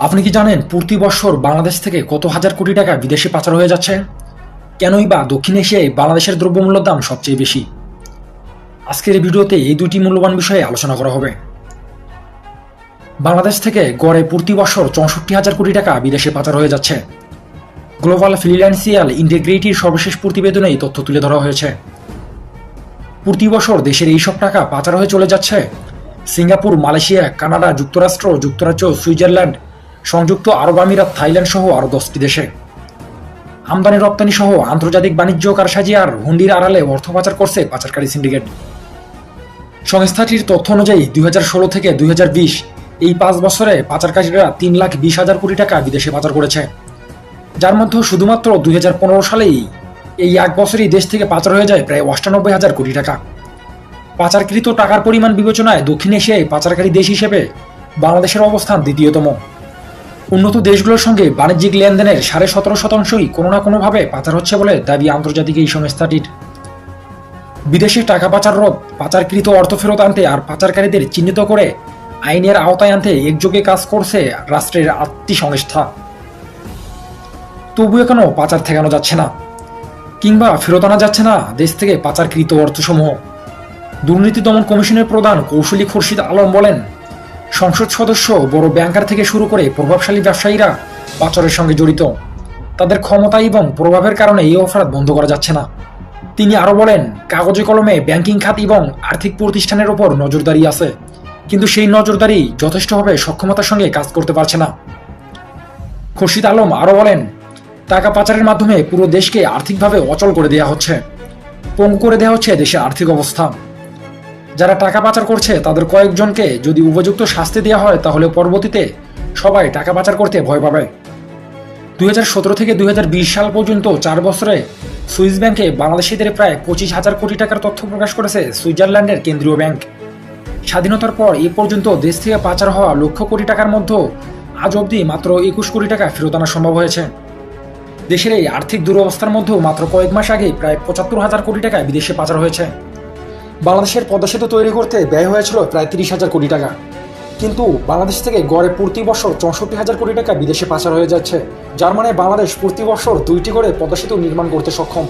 আপনি কি জানেন প্রতি বছর বাংলাদেশ থেকে কত হাজার কোটি টাকা বিদেশে পাচার হয়ে যাচ্ছে? কেনই বা দক্ষিণ এশিয়ায় বাংলাদেশের দ্রব্যমূল্যের দাম সবচেয়ে বেশি? আজকের এই ভিডিওতে এই দুটি মূল্যবান বিষয়ে আলোচনা করা হবে। বাংলাদেশ থেকে গড়ে প্রতি বছর ৬৪,০০০ কোটি টাকা বিদেশে পাচার হয়ে যাচ্ছে। গ্লোবাল ফিনান্সিয়াল ইন্টিগ্রিটির সর্বশেষ প্রতিবেদনে এই তথ্য তুলে ধরা হয়েছে। প্রতি বছর দেশের এইসব টাকা পাচার হয়ে চলে যাচ্ছে সিঙ্গাপুর, মালয়েশিয়া, কানাডা, যুক্তরাজ্য, সুইজারল্যান্ড, সংযুক্ত আরব আমিরাত, থাইল্যান্ড সহ আরও ১০টি দেশে। আমদানি রপ্তানি সহ আন্তর্জাতিক বাণিজ্য কারসাজি আর হুন্ডির আড়ালে অর্থ পাচার করছে পাচারকারী সিন্ডিকেট। সংস্থাটির তথ্য অনুযায়ী ২০১৬ থেকে ২০২০ এই ৫ বছরে পাচারকারীরা ৩,২০,০০০ কোটি টাকা বিদেশে পাচার করেছে, যার মধ্যে শুধুমাত্র ২০১৫ সালেই এই এক বছরই দেশ থেকে পাচার হয়ে যায় প্রায় ৯৮,০০০ কোটি টাকা। পাচারকৃত টাকার পরিমাণ বিবেচনায় দক্ষিণ এশিয়ায় পাচারকারী দেশ হিসেবে বাংলাদেশের অবস্থান দ্বিতীয়তম। উন্নত দেশগুলোর সঙ্গে বাণিজ্যিক লেনদেনের ১৭.৫%ই কোনো না কোনোভাবে পাচার হচ্ছে বলে দাবি আন্তর্জাতিক এই সংস্থাটির। বিদেশে টাকা পাচার রোধ, পাচারকৃত অর্থ ফেরত আনতে আর পাচারকারীদের চিহ্নিত করে আইনের আওতায় আনতে একযোগে কাজ করছে রাষ্ট্রের ৮টি সংস্থা। তবুও কেন পাচার ঠেকানো যাচ্ছে না কিংবা ফেরত আনা যাচ্ছে না দেশ থেকে পাচারকৃত অর্থসমূহ? দুর্নীতি দমন কমিশনের প্রধান কৌশলী খুরশিদ আলম বলেন, সংসদ সদস্য, বড় ব্যাংকার থেকে শুরু করে প্রভাবশালী ব্যবসায়ীরা পাচারের সঙ্গে জড়িত। তাদের ক্ষমতা এবং প্রভাবের কারণে এই অপরাধ বন্ধ করা যাচ্ছে না। তিনি আরও বলেন, কাগজে কলমে ব্যাংকিং খাত এবং আর্থিক প্রতিষ্ঠানের ওপর নজরদারি আছে, কিন্তু সেই নজরদারি যথেষ্টভাবে সক্ষমতার সঙ্গে কাজ করতে পারছে না। খুরশিদ আলম আরও বলেন, টাকা পাচারের মাধ্যমে পুরো দেশকে আর্থিকভাবে অচল করে দেওয়া হচ্ছে, পঙ্গু করে দেওয়া হচ্ছে দেশের আর্থিক অবস্থা। যারা টাকা পাচার করছে তাদের কয়েকজনকে যদি উপযুক্ত শাস্তি দেওয়া হয় তাহলে পরবর্তীতে সবাই টাকা পাচার করতে ভয় পাবে। ২০১৭ থেকে ২০২০ সাল পর্যন্ত ৪ বছরে সুইস ব্যাংকে বাংলাদেশিদের প্রায় ২৫,০০০ কোটি টাকার তথ্য প্রকাশ করেছে সুইজারল্যান্ডের কেন্দ্রীয় ব্যাংক। স্বাধীনতার পর এ পর্যন্ত দেশ থেকে পাচার হওয়া লক্ষ কোটি টাকার মধ্যে আজ অবধি মাত্র ২১ কোটি টাকা ফেরত আনা সম্ভব হয়েছে। দেশের এই আর্থিক দুরবস্থার মধ্যেও মাত্র কয়েক মাস আগে প্রায় ৭৫,০০০ কোটি টাকা বিদেশে পাচার হয়েছে। বাংলাদেশের পদ্মা সেতু তৈরি করতে ব্যয় হয়েছিল প্রায় ৩০,০০০ কোটি টাকা, কিন্তু বাংলাদেশ থেকে গড়ে প্রতি বছর ৬৪,০০০ কোটি টাকা বিদেশে পাচার হয়ে যাচ্ছে, যার মানে বাংলাদেশ প্রতি বছর ২টি করে পদ্মা সেতু নির্মাণ করতে সক্ষম।